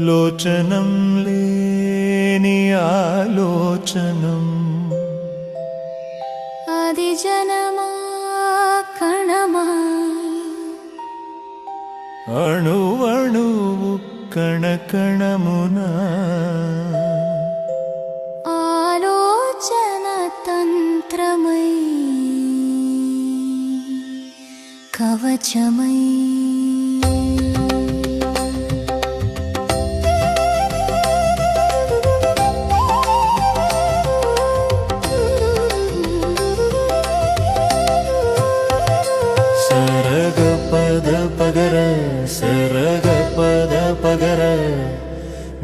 లోచనం లేని ఆలోచనం అది జనమా కణమా అణువణువు కణకణమునా ఆలోచన తంత్రమై కవచమై సరగ పద పగర సరగ పద పగర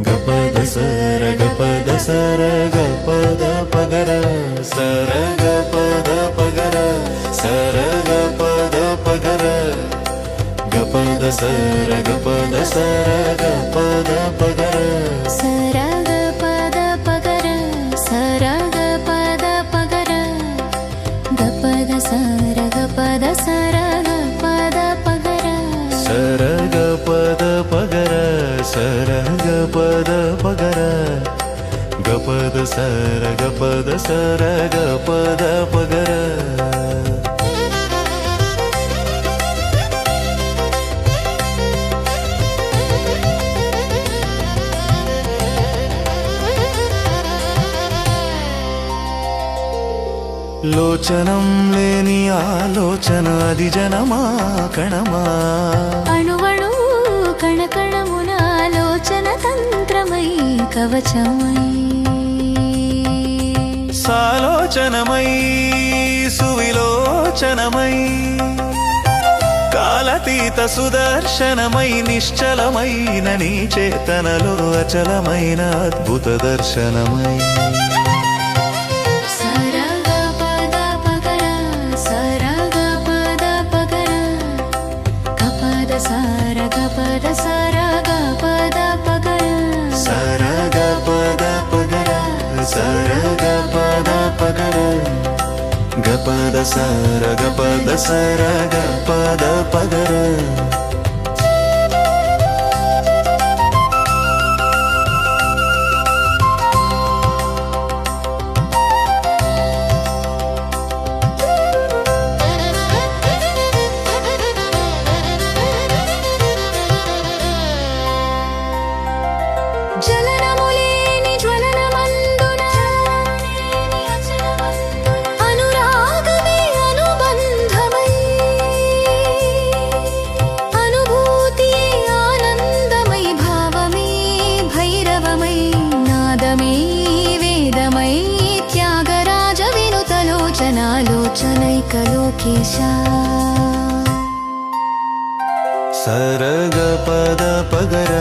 గపద సరగ పద సరగ పద పగర సరగ పద పగర సరగ పద పగర గపద సరగ పద సరగ పద పగర సరగ పద పగర సరగ పద పగర గపద సరగ పద సరగ పద పగర సరగ పద పగర సరగ పద పగర గపద సరగ పద సరగ పద పగర లోచనం లేని ఆలోచన అది జనమా కణమా అణువణు కణకణమున ఆలోచన తంత్రమై కవచమై సాలోచనమై సువిలోచనమై కాలతీత సుదర్శనమై నిశ్చలమైన నీ చేతనలో అచలమైన అద్భుత దర్శనమై సరగ పద సరగ పద పగర సరగ పద పగర సరగ పద పగర గపద సరగ పద సరగ పద పగర జలనములేని జ్వలనమందున అనురాగమే అనుబంధమై అనుభూతియే ఆనందమై భావమే భైరవమై నాదమే వేదమై త్యాగరాజ వినుతలోచనాలోచనైకలోకేశ సరగ పద పగర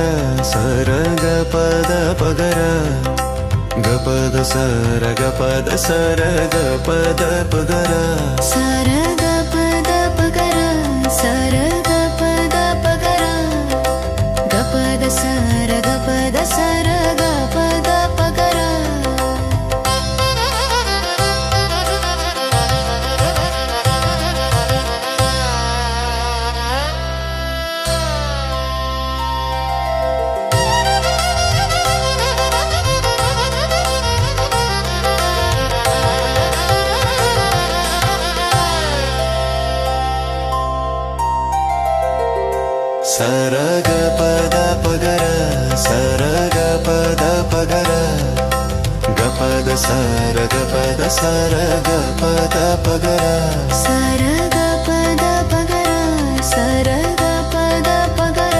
సరగ పద పగర గపద సరగ పద సరగ పద పగర సరగ పద పగర సరగ పద పగర గపద సరగ పద సరగ పద పగర సరగ పద పగర సరగ పద పగర గపద సరగ పద సరగ పద పగర సరగ పద పగర సరగ పద పగర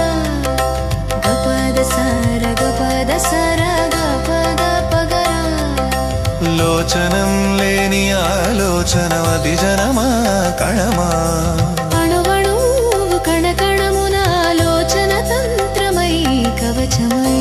గపద సరగ పద సరగ పద పగర లోచనం లేని ఆలోచన అది జనమా కణమా అణువణు కణకణమున ఆలోచన తంత్రమై కవచమై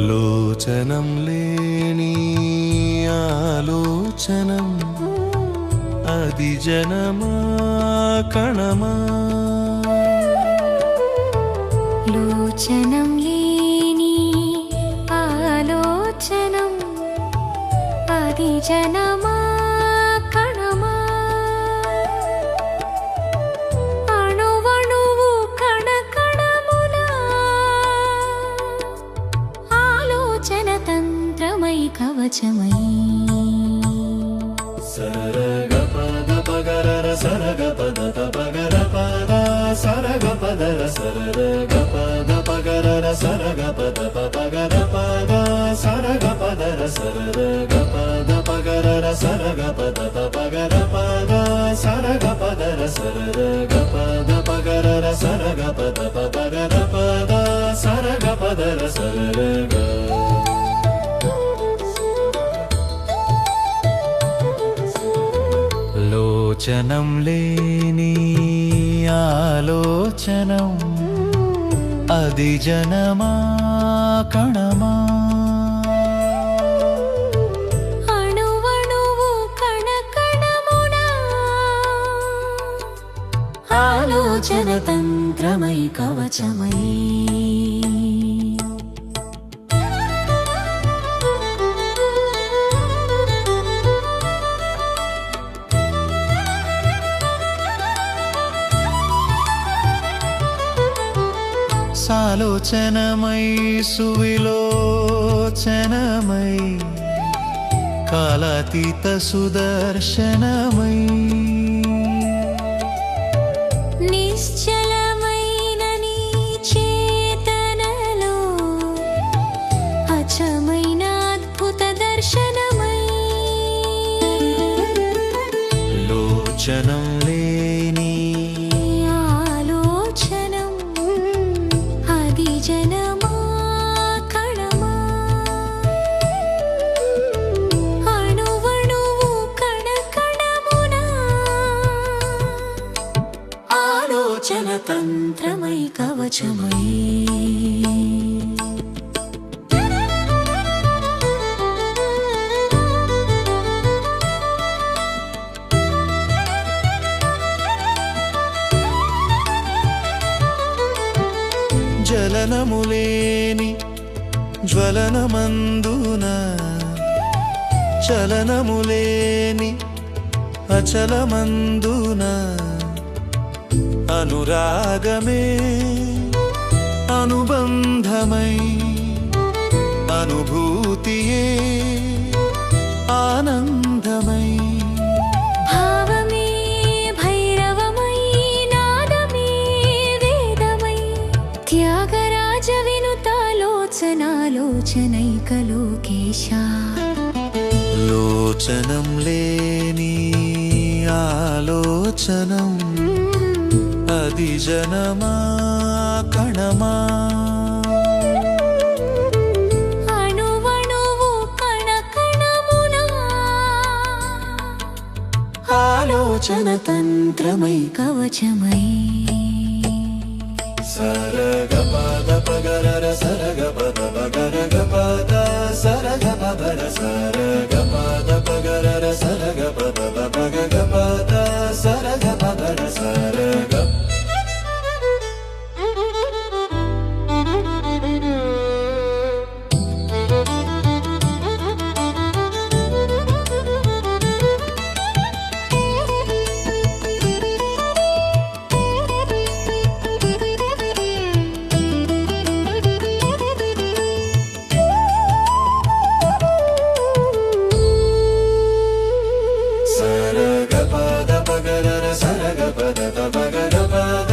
లోచనం లేని ఆలోచనం అది జనమా కణమా లోచనం లేని ఆలోచనం అది జనమా కణమా అణువణువు కణకణముల ఆలోచన తంత్రమై కవచమై సరగపద పగరర సరగపద పగర పద సరగపదర సరగపద పగరర సరగపద పగర పద సరగపదర సరగపద పగరర సరగపద పగర పద సరగపదర సరగపద పగరర సరగపద పగర పద సరగపదర సరగ లోచనం లేని ఆలోచనం అది జనమా కణమా అణువణువు కణకణమున ఆలోచన తంత్రమై కవచమై సాలోచనమై సువిలోచనమై కాలాతీత సుదర్శనమై నిశ్చలమైన నీ చేతనలో అచమైన అద్భుత దర్శనమై లోచనం లేని ఆలోచనం అది జనమా కణమా అణువణువు కణకణమున ఆలోచన తంత్రమై కవచమై జలనములేని జ్వలనమందున చలనములేని అచలమందున అనురాగమే అనుబంధమై అనుభూతియే ఆనందమై భావమే భైరవమై నాదమే వేదమై త్యాగరాజ వినుతాలోచనాలోచనైకలోకేశా లోచనం లేని ఆలోచనం అది జనమా కణమా అణువణువు కణకణమున ఆలోచన తంత్రమై కవచమై సరగపద పగరర సరగపద పగరగపద సరగపదర సరగపద పగరర సరగపద పగగపద సరగపదర సరగ సరగపద పగరర సరగపద పగగపద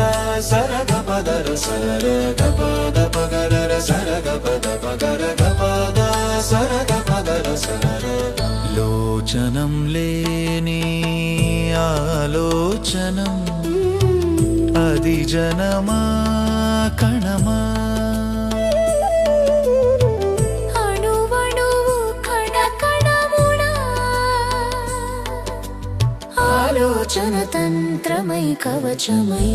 సరగపదర సరగపద పగరర సరగపద పగరగపద సరగపదర సరగ లోచనం లేని ఆలోచనం అది జనమా కణమా అణువణువు కణకణమున ఆలోచన తంత్రమై కవచమై